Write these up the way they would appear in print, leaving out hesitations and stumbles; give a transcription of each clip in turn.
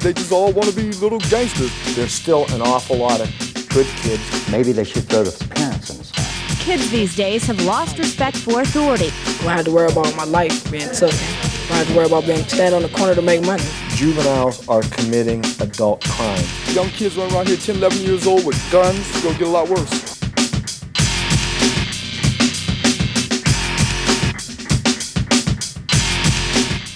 They just all want to be little gangsters. There's still an awful lot of good kids. Maybe they should throw the parents in the sand. Kids these days have lost respect for authority. When I had to worry about my life being taken, when I had to worry about being stand on the corner to make money. Juveniles are committing adult crime. Young kids run around here 10, 11 years old with guns. It's going to get a lot worse.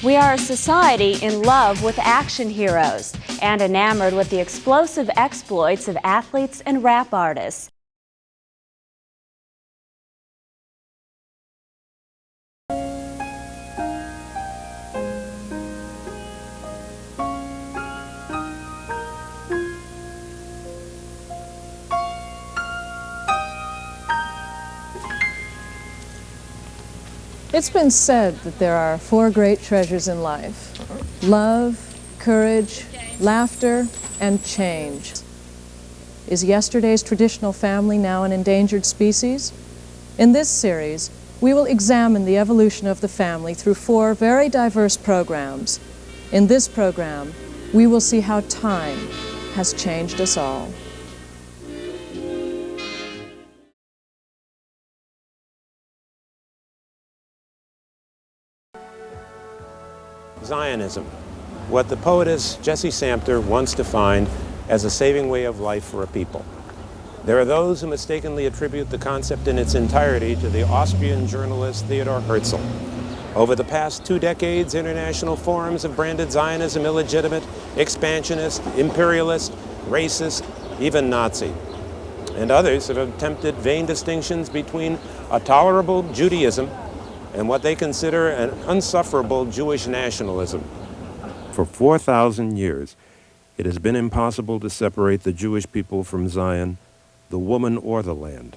We are a society in love with action heroes and enamored with the explosive exploits of athletes and rap artists. It's been said that there are 4 great treasures in life: love, courage, laughter, and change. Is yesterday's traditional family now an endangered species? In this series, we will examine the evolution of the family through 4 very diverse programs. In this program, we will see how time has changed us all. Zionism, what the poetess Jessie Samter once defined as a saving way of life for a people. There are those who mistakenly attribute the concept in its entirety to the Austrian journalist Theodor Herzl. Over the past 2 decades, international forums have branded Zionism illegitimate, expansionist, imperialist, racist, even Nazi. And others have attempted vain distinctions between a tolerable Judaism and what they consider an unsufferable Jewish nationalism. For 4,000 years, it has been impossible to separate the Jewish people from Zion, the woman or the land.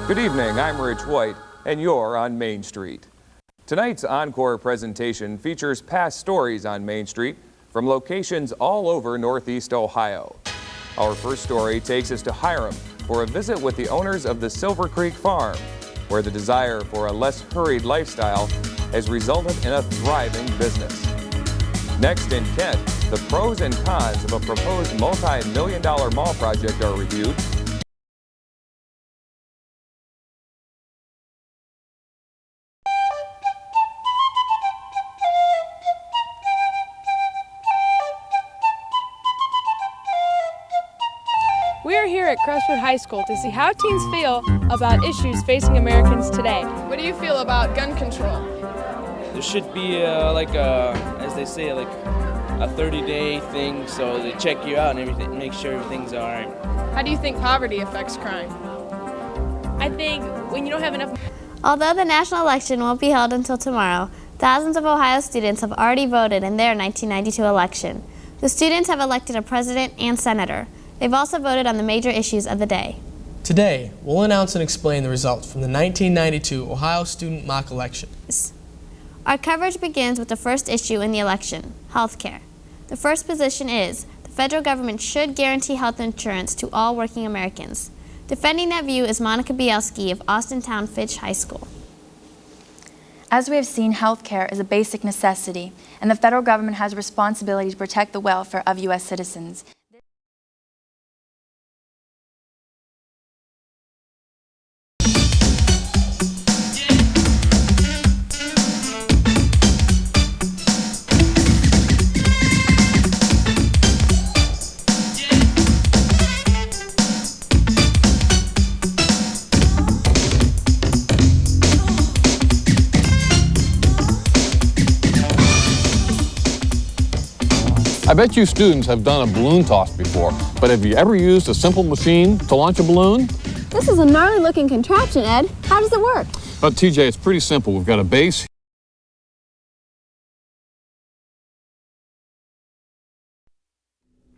Good evening, I'm Rich White, and you're on Main Street. Tonight's encore presentation features past stories on Main Street from locations all over Northeast Ohio. Our first story takes us to Hiram for a visit with the owners of the Silver Creek Farm, where the desire for a less hurried lifestyle has resulted in a thriving business. Next in Kent, the pros and cons of a proposed multi-million-dollar mall project are reviewed. We are here at Crestwood High School to see how teens feel about issues facing Americans today. What do you feel about gun control? There should be as they say, like a 30-day thing, so they check you out and everything, make sure everything's all right. How do you think poverty affects crime? I think when you don't have enough... Although the national election won't be held until tomorrow, thousands of Ohio students have already voted in their 1992 election. The students have elected a president and senator. They've also voted on the major issues of the day. Today, we'll announce and explain the results from the 1992 Ohio student mock election. Our coverage begins with the first issue in the election, health care. The first position is, the federal government should guarantee health insurance to all working Americans. Defending that view is Monica Bielski of Austintown Fitch High School. As we have seen, health care is a basic necessity, and the federal government has a responsibility to protect the welfare of U.S. citizens. I bet you students have done a balloon toss before, but have you ever used a simple machine to launch a balloon? This is a gnarly looking contraption, Ed. How does it work? Well, TJ, it's pretty simple. We've got a base.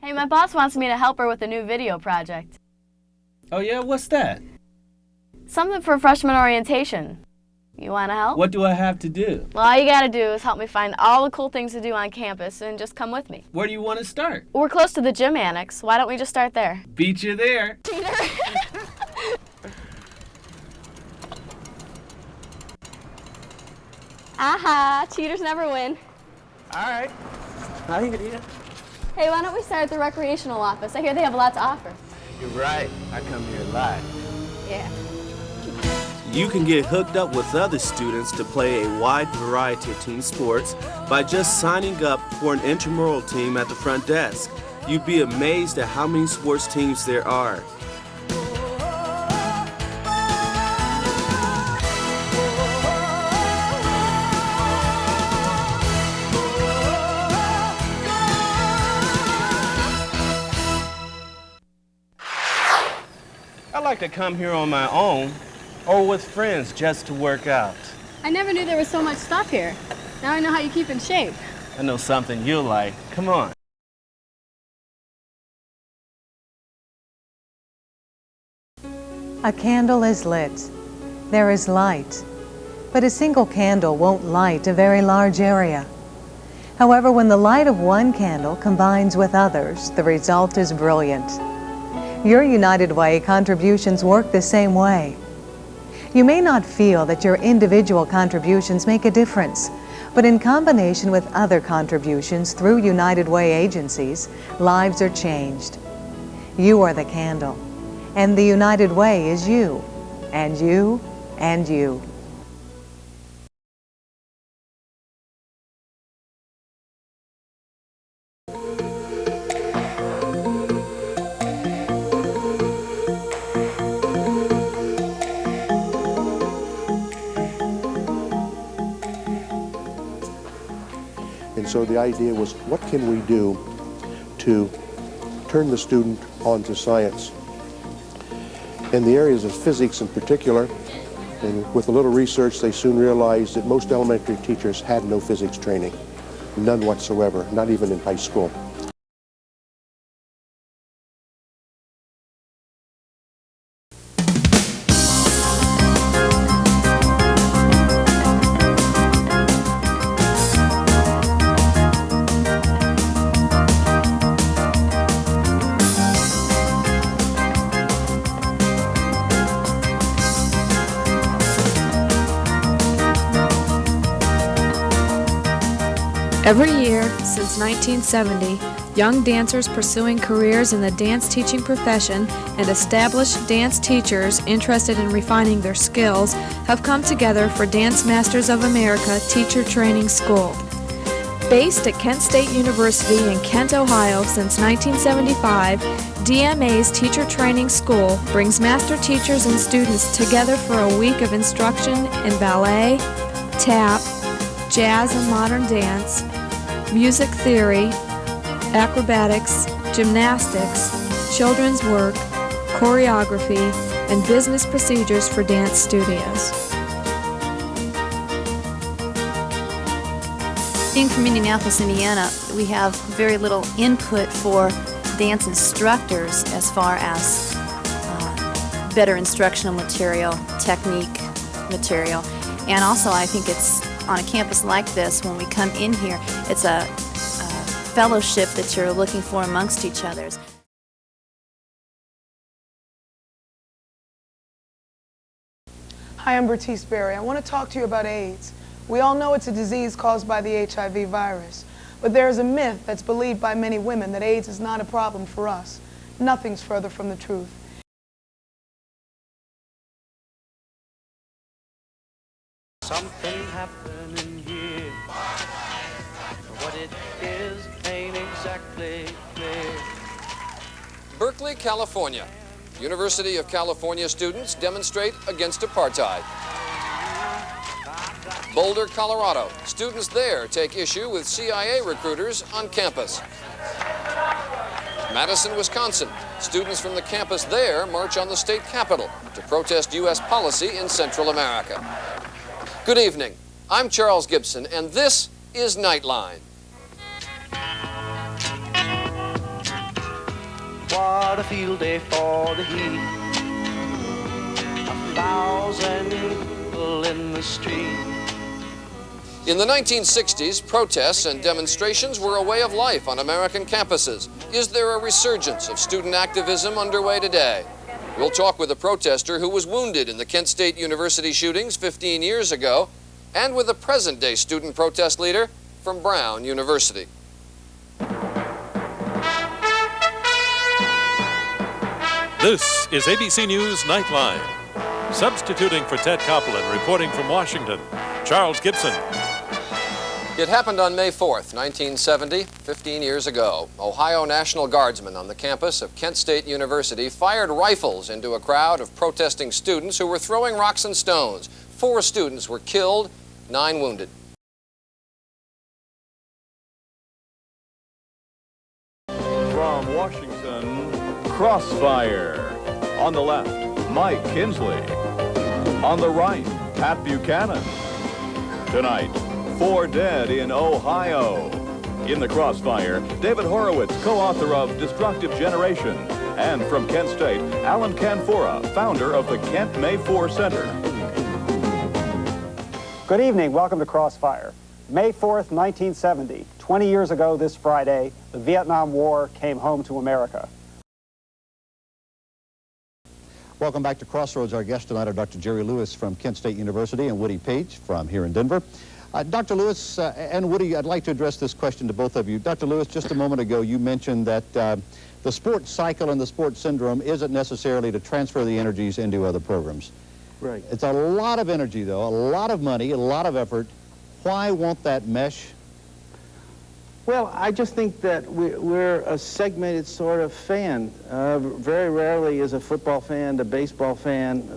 Hey, my boss wants me to help her with a new video project. Oh yeah, what's that? Something for freshman orientation. You want to help? What do I have to do? Well, all you got to do is help me find all the cool things to do on campus and just come with me. Where do you want to start? We're close to the gym annex. Why don't we just start there? Beat you there. Cheater! Aha! Cheaters never win. All right. I hear you. Hey, why don't we start at the recreational office? I hear they have a lot to offer. You're right. I come here live. Yeah. You can get hooked up with other students to play a wide variety of team sports by just signing up for an intramural team at the front desk. You'd be amazed at how many sports teams there are. I like to come here on my own or with friends just to work out. I never knew there was so much stuff here. Now I know how you keep in shape. I know something you'll like. Come on. A candle is lit. There is light. But a single candle won't light a very large area. However, when the light of one candle combines with others, the result is brilliant. Your United Way contributions work the same way. You may not feel that your individual contributions make a difference, but in combination with other contributions through United Way agencies, lives are changed. You are the candle, and the United Way is you, and you, and you. And so the idea was, what can we do to turn the student onto science? In the areas of physics in particular, and with a little research, they soon realized that most elementary teachers had no physics training, none whatsoever, not even in high school. Every year since 1970, young dancers pursuing careers in the dance teaching profession and established dance teachers interested in refining their skills have come together for Dance Masters of America Teacher Training School. Based at Kent State University in Kent, Ohio since 1975, DMA's Teacher Training School brings master teachers and students together for a week of instruction in ballet, tap, jazz and modern dance, music theory, acrobatics, gymnastics, children's work, choreography, and business procedures for dance studios. Being from Indianapolis, Indiana, we have very little input for dance instructors as far as better instructional material, technique material, and also I think it's on a campus like this, when we come in here, it's a fellowship that you're looking for amongst each other. Hi, I'm Bertice Berry. I want to talk to you about AIDS. We all know it's a disease caused by the HIV virus, but there is a myth that's believed by many women that AIDS is not a problem for us. Nothing's further from the truth. Something happening here. What it is ain't exactly clear. Berkeley, California. University of California students demonstrate against apartheid. Boulder, Colorado. Students there take issue with CIA recruiters on campus. Madison, Wisconsin. Students from the campus there march on the state capitol to protest U.S. policy in Central America. Good evening. I'm Charles Gibson, and this is Nightline. What a field day for the heat. 1,000 people in the street. In the 1960s, protests and demonstrations were a way of life on American campuses. Is there a resurgence of student activism underway today? We'll talk with a protester who was wounded in the Kent State University shootings 15 years ago, and with a present-day student protest leader from Brown University. This is ABC News Nightline. Substituting for Ted Koppelin, reporting from Washington, Charles Gibson. It happened on May 4th, 1970, 15 years ago. Ohio National Guardsmen on the campus of Kent State University fired rifles into a crowd of protesting students who were throwing rocks and stones. 4 students were killed, 9 wounded. From Washington, Crossfire. On the left, Mike Kinsley. On the right, Pat Buchanan. Tonight, 4 dead in Ohio. In the Crossfire, David Horowitz, co-author of Destructive Generation. And from Kent State, Alan Canfora, founder of the Kent May 4 Center. Good evening. Welcome to Crossfire. May 4th, 1970. 20 years ago this Friday, the Vietnam War came home to America. Welcome back to Crossroads. Our guests tonight are Dr. Jerry Lewis from Kent State University and Woody Page from here in Denver. Dr. Lewis and Woody, I'd like to address this question to both of you. Dr. Lewis, just a moment ago you mentioned that the sports cycle and the sports syndrome isn't necessarily to transfer the energies into other programs. Right. It's a lot of energy, though, a lot of money, a lot of effort. Why won't that mesh? Well, I just think that we're a segmented sort of fan. Very rarely is a football fan, a baseball fan,